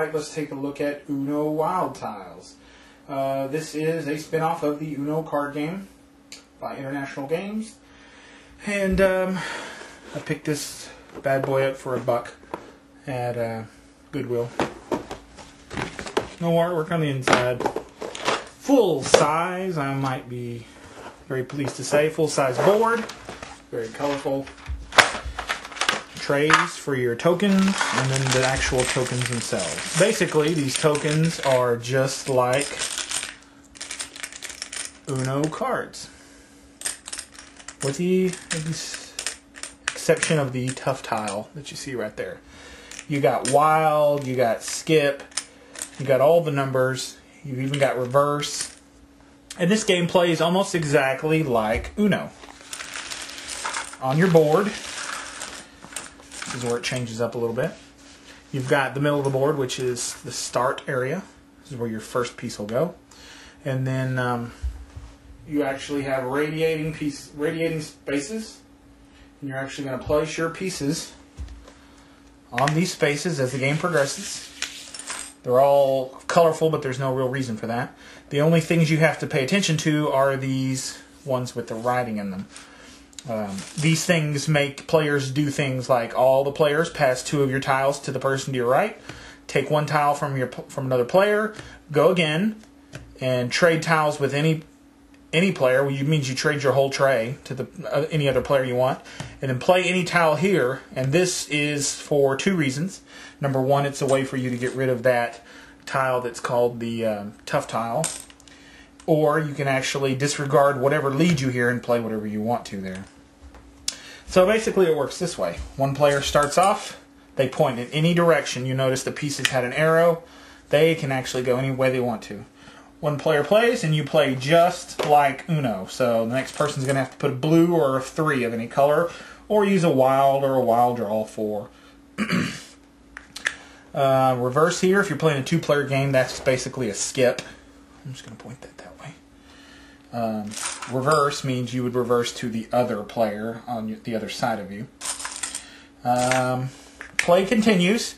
Alright, let's take a look at Uno Wild Tiles. This is a spin-off of the Uno card game by International Games. And I picked this bad boy up for $1 at Goodwill. No artwork on the inside. Full size, I might be very pleased to say. Full size board. Very colorful. Trays for your tokens, and then the actual tokens themselves. Basically, these tokens are just like Uno cards, with the exception of the tough tile that you see right there. You got wild, you got skip, you got all the numbers, you've even got reverse. And this game plays almost exactly like Uno. On your board, this is where it changes up a little bit. You've got the middle of the board, which is the start area. This is where your first piece will go. And then you actually have radiating spaces. And you're actually going to place your pieces on these spaces as the game progresses. They're all colorful, but there's no real reason for that. The only things you have to pay attention to are these ones with the writing in them. These things make players do things like all the players pass 2 of your tiles to the person to your right, take 1 tile from another player, go again, and trade tiles with any player. Which means you trade your whole tray to any other player you want, and then play any tile here. And this is for 2 reasons. Number 1, it's a way for you to get rid of that tile that's called the tough tile. Or you can actually disregard whatever leads you here and play whatever you want to there. So basically it works this way. One player starts off, they point in any direction. You notice the pieces had an arrow. They can actually go any way they want to. One player plays, and you play just like Uno. So the next person's going to have to put a blue or a 3 of any color, or use a wild or a wild draw 4. Reverse here, if you're playing a 2-player game, that's basically a skip. I'm just going to point that way. Reverse means you would reverse to the other player on the other side of you. Play continues.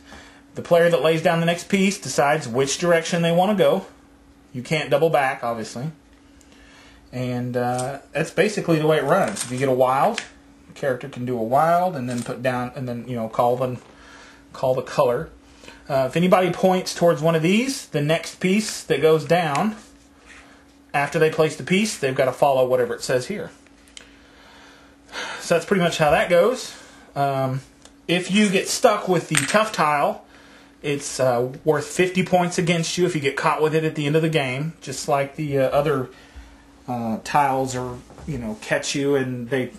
The player that lays down the next piece decides which direction they want to go. You can't double back, obviously. And that's basically the way it runs. If you get a wild, the character can do a wild and then put down, and then call the color. If anybody points towards one of these, the next piece that goes down, after they place the piece, they've got to follow whatever it says here. So that's pretty much how that goes. If you get stuck with the tough tile, it's worth 50 points against you if you get caught with it at the end of the game. Just like the other tiles are, catch you and they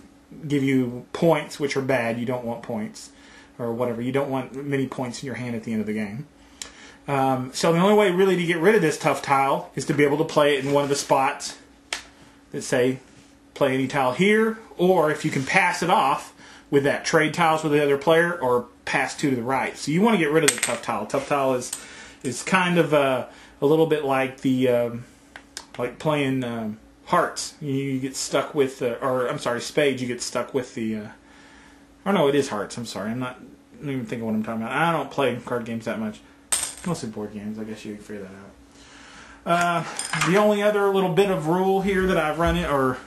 give you points, which are bad. You don't want points or whatever. You don't want many points in your hand at the end of the game. So the only way really to get rid of this tough tile is to be able to play it in one of the spots that say play any tile here, or if you can pass it off with that trade tiles with the other player, or pass 2 to the right. So you want to get rid of the tough tile. Tough tile is kind of a little bit like the like playing hearts. You get stuck with or I'm sorry, spades. You get stuck with the or no, it is hearts. I'm sorry. I'm not even thinking what I'm talking about. I don't play card games that much. Mostly board games. I guess you can figure that out. The only other little bit of rule here that I've run it, or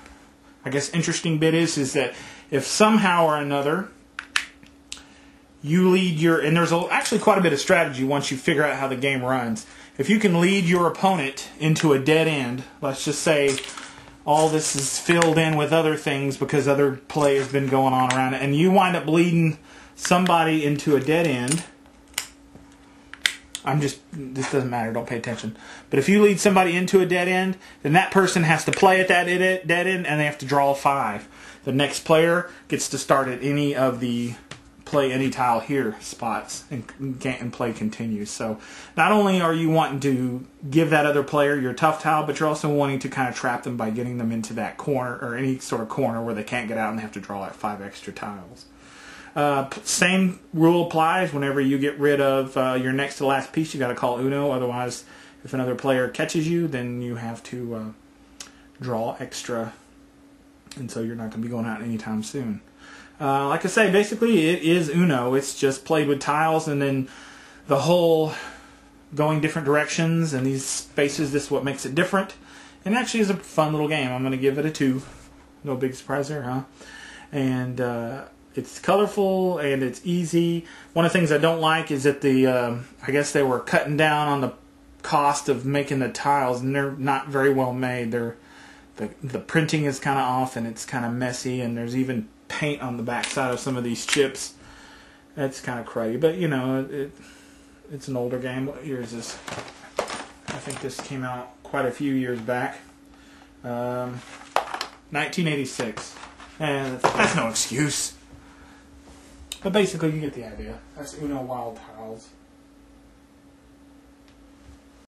I guess interesting bit is that if somehow or another you lead your, and there's actually quite a bit of strategy once you figure out how the game runs. If you can lead your opponent into a dead end, let's just say all this is filled in with other things because other play has been going on around it, and you wind up leading somebody into a dead end. This doesn't matter, don't pay attention. But if you lead somebody into a dead end, then that person has to play at that dead end, and they have to draw a 5. The next player gets to start at any of the play any tile here spots, and play continues. So not only are you wanting to give that other player your tough tile, but you're also wanting to kind of trap them by getting them into that corner, or any sort of corner where they can't get out and they have to draw like 5 extra tiles. Same rule applies whenever you get rid of your next to last piece. You got to call Uno, otherwise if another player catches you, then you have to draw extra, and so you're not going to be going out anytime soon. Like I say, basically it is Uno. It's just played with tiles, and then the whole going different directions, and these spaces, this is what makes it different. And actually is a fun little game. I'm going to give it a 2. No big surprise there, huh? And it's colorful and it's easy. One of the things I don't like is that I guess they were cutting down on the cost of making the tiles, and they're not very well made. The printing is kind of off, and it's kind of messy, and there's even paint on the back side of some of these chips. That's kind of cruddy, but you know, it's an older game. What year is this? I think this came out quite a few years back. 1986. And that's no excuse. But basically, you get the idea. That's Uno Wild Tiles.